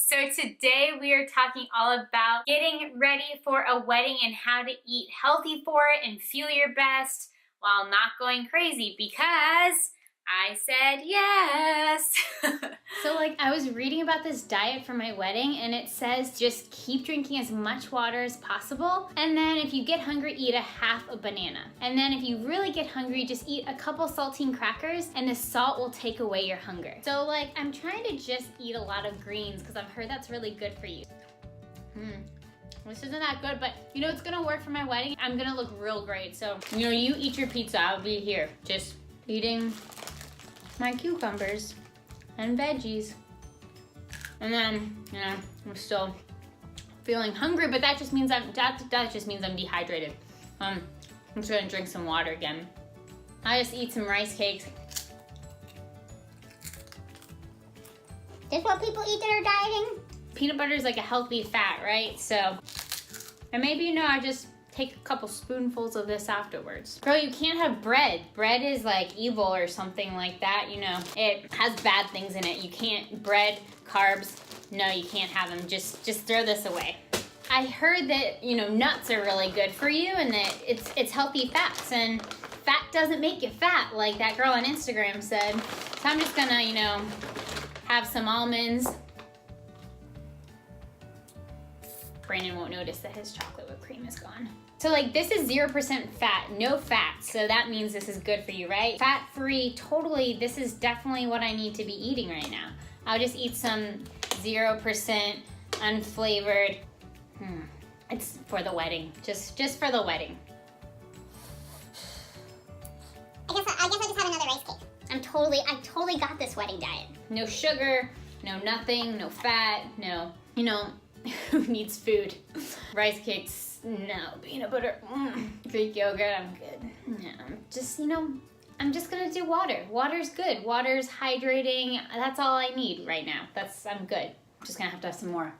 So today we are talking all about getting ready for a wedding and how to eat healthy for it and feel your best while not going crazy, because I said yes. So I was reading about this diet for my wedding, and it says just keep drinking as much water as possible, and then if you get hungry, eat a half a banana. And then if you really get hungry, just eat a couple saltine crackers, and the salt will take away your hunger. So I'm trying to just eat a lot of greens because I've heard that's really good for you. This isn't that good, but it's gonna work for my wedding. I'm gonna look real great. So you eat your pizza, I'll be here just eating my cucumbers and veggies. And then, I'm still feeling hungry, but that just means I'm dehydrated. I'm just gonna drink some water again. I just eat some rice cakes. This is what people eat that are dieting? Peanut butter is like a healthy fat, right? So, and maybe, I just take a couple spoonfuls of this afterwards. Girl, you can't have bread. Bread is evil or something like that, It has bad things in it. You can't, bread, carbs, no, you can't have them. Just throw this away. I heard that, nuts are really good for you and that it's healthy fats, and fat doesn't make you fat like that girl on Instagram said. So I'm just gonna, have some almonds. Brandon won't notice that his chocolate whipped cream is gone. So this is 0% fat, no fat, so that means this is good for you, right? Fat-free, totally, this is definitely what I need to be eating right now. I'll just eat some 0% unflavored. It's for the wedding, just for the wedding. I guess I just have another rice cake. I totally got this wedding diet. No sugar, no nothing, no fat, no, who needs food? Rice cakes, no. Peanut butter, Greek yogurt, I'm good. No, I'm just gonna do water. Water's good. Water's hydrating. That's all I need right now. I'm good. Just gonna have to have some more.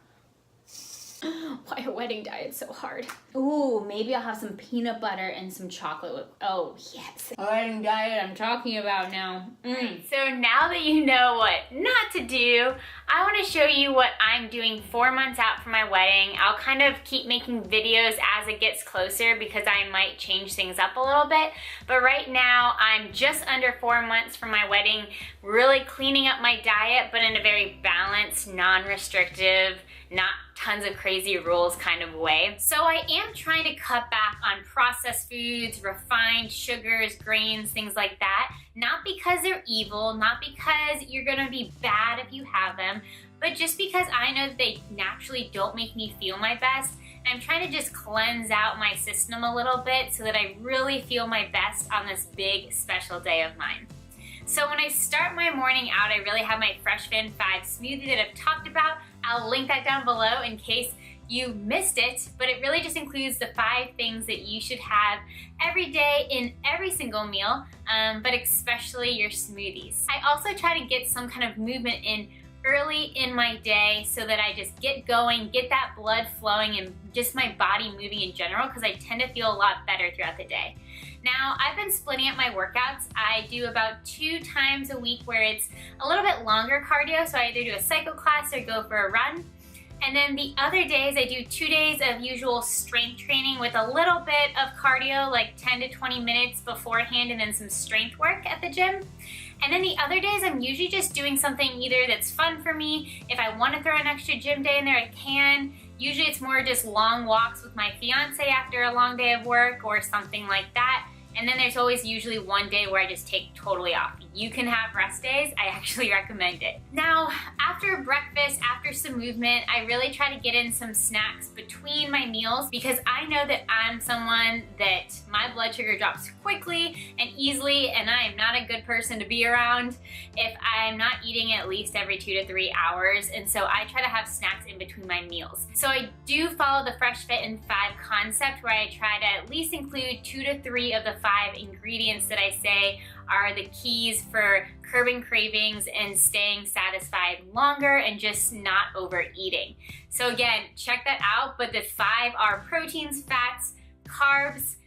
Why are wedding diets so hard? Ooh, maybe I'll have some peanut butter and some chocolate. Oh, yes. A wedding diet I'm talking about now. So now that you know what not to do, I want to show you what I'm doing 4 months out from my wedding. I'll kind of keep making videos as it gets closer because I might change things up a little bit. But right now, I'm just under 4 months from my wedding, really cleaning up my diet, but in a very balanced, non-restrictive, not tons of crazy rules kind of way. So I am trying to cut back on processed foods, refined sugars, grains, things like that. Not because they're evil, not because you're gonna be bad if you have them, but just because I know that they naturally don't make me feel my best. And I'm trying to just cleanse out my system a little bit so that I really feel my best on this big special day of mine. So when I start my morning out, I really have my Fresh Fin 5 smoothie that I've talked about. I'll link that down below in case you missed it, but it really just includes the 5 things that you should have every day in every single meal, but especially your smoothies. I also try to get some kind of movement in early in my day so that I just get going, get that blood flowing, and just my body moving in general, because I tend to feel a lot better throughout the day. Now, I've been splitting up my workouts. I do about 2 times a week where it's a little bit longer cardio, so I either do a cycle class or go for a run. And then the other days, I do 2 days of usual strength training with a little bit of cardio, like 10 to 20 minutes beforehand, and then some strength work at the gym. And then the other days, I'm usually just doing something either that's fun for me. If I want to throw an extra gym day in there, I can. Usually it's more just long walks with my fiance after a long day of work or something like that. And then there's always usually one day where I just take totally off. You can have rest days. I actually recommend it. Now, after breakfast, after some movement, I really try to get in some snacks between my meals because I know that I'm someone that my blood sugar drops quickly and easily, and I am not a good person to be around if I'm not eating at least every 2 to 3 hours. And so I try to have snacks in between my meals. So I do follow the Fresh Fit in 5 concept where I try to at least include 2 to 3 of the 5 ingredients that I say are the keys for curbing cravings and staying satisfied longer and just not overeating. So again, check that out, but the 5 are proteins, fats, carbs,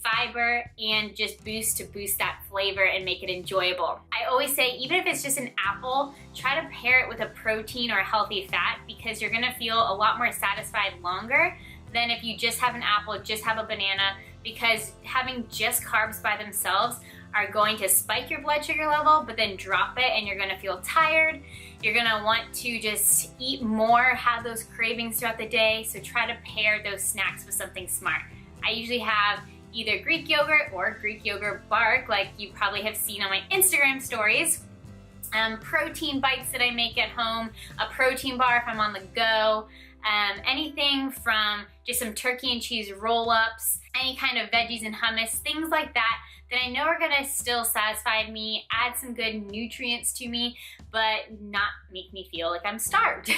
fiber, and just to boost that flavor and make it enjoyable. I always say, even if it's just an apple, try to pair it with a protein or a healthy fat, because you're gonna feel a lot more satisfied longer than if you just have an apple, just have a banana, because having just carbs by themselves are going to spike your blood sugar level, but then drop it and you're gonna feel tired. You're gonna want to just eat more, have those cravings throughout the day, so try to pair those snacks with something smart. I usually have either Greek yogurt or Greek yogurt bark, like you probably have seen on my Instagram stories. Protein bites that I make at home, a protein bar if I'm on the go, anything from just some turkey and cheese roll-ups, any kind of veggies and hummus, things like that I know are gonna still satisfy me, add some good nutrients to me, but not make me feel like I'm starved.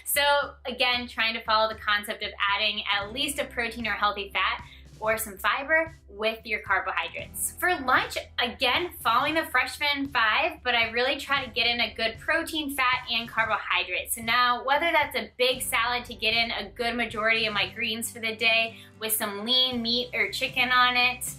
So again, trying to follow the concept of adding at least a protein or healthy fat or some fiber with your carbohydrates. For lunch, again, following the Freshman 5, but I really try to get in a good protein, fat, and carbohydrates. So now, whether that's a big salad to get in a good majority of my greens for the day with some lean meat or chicken on it,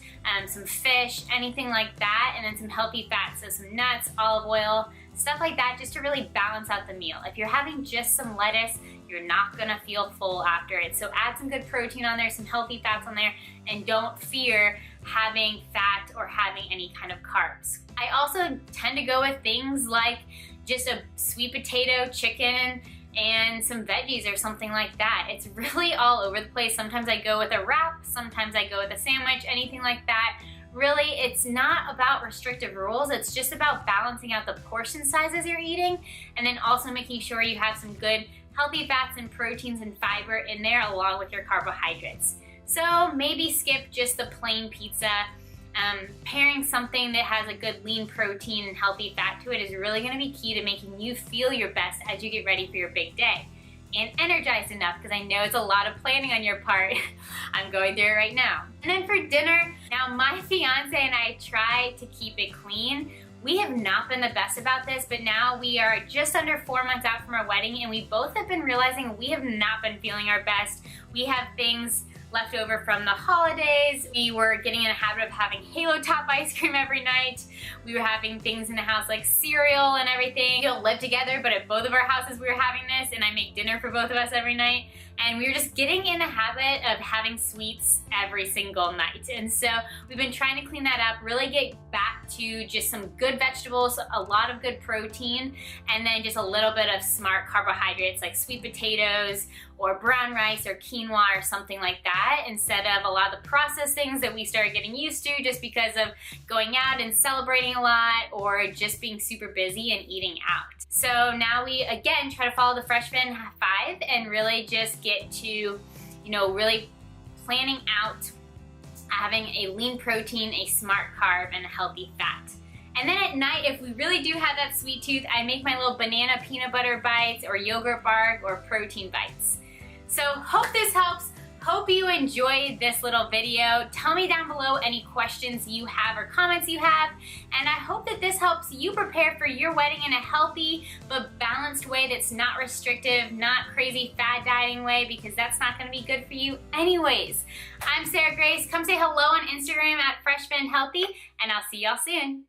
some fish, anything like that, and then some healthy fats, so some nuts, olive oil, stuff like that, just to really balance out the meal. If you're having just some lettuce, you're not gonna feel full after it. So add some good protein on there, some healthy fats on there, and don't fear having fat or having any kind of carbs. I also tend to go with things like just a sweet potato, chicken, and some veggies or something like that. It's really all over the place. Sometimes I go with a wrap, sometimes I go with a sandwich, anything like that. Really, it's not about restrictive rules, it's just about balancing out the portion sizes you're eating, and then also making sure you have some good healthy fats and proteins and fiber in there along with your carbohydrates. So maybe skip just the plain pizza. Pairing something that has a good lean protein and healthy fat to it is really gonna be key to making you feel your best as you get ready for your big day. And energized enough, because I know it's a lot of planning on your part. I'm going through it right now. And then for dinner, now my fiance and I try to keep it clean. We have not been the best about this, but now we are just under 4 months out from our wedding, and we both have been realizing we have not been feeling our best. We have things left over from the holidays. We were getting in a habit of having Halo Top ice cream every night. We were having things in the house like cereal and everything. We don't live together, but at both of our houses we were having this, and I make dinner for both of us every night. And we were just getting in a habit of having sweets every single night. And so we've been trying to clean that up, really get back to just some good vegetables, a lot of good protein, and then just a little bit of smart carbohydrates like sweet potatoes or brown rice or quinoa or something like that, instead of a lot of the processed things that we started getting used to just because of going out and celebrating a lot or just being super busy and eating out. So now we again try to follow the Freshman 5 and really just get to, really planning out having a lean protein, a smart carb, and a healthy fat. And then at night, if we really do have that sweet tooth, I make my little banana peanut butter bites or yogurt bark or protein bites. So hope this helps. Hope you enjoyed this little video. Tell me down below any questions you have or comments you have. And I hope that this helps you prepare for your wedding in a healthy but balanced way that's not restrictive, not crazy fad dieting way, because that's not gonna be good for you anyways. I'm Sarah Grace. Come say hello on Instagram at Freshman Healthy, and I'll see y'all soon.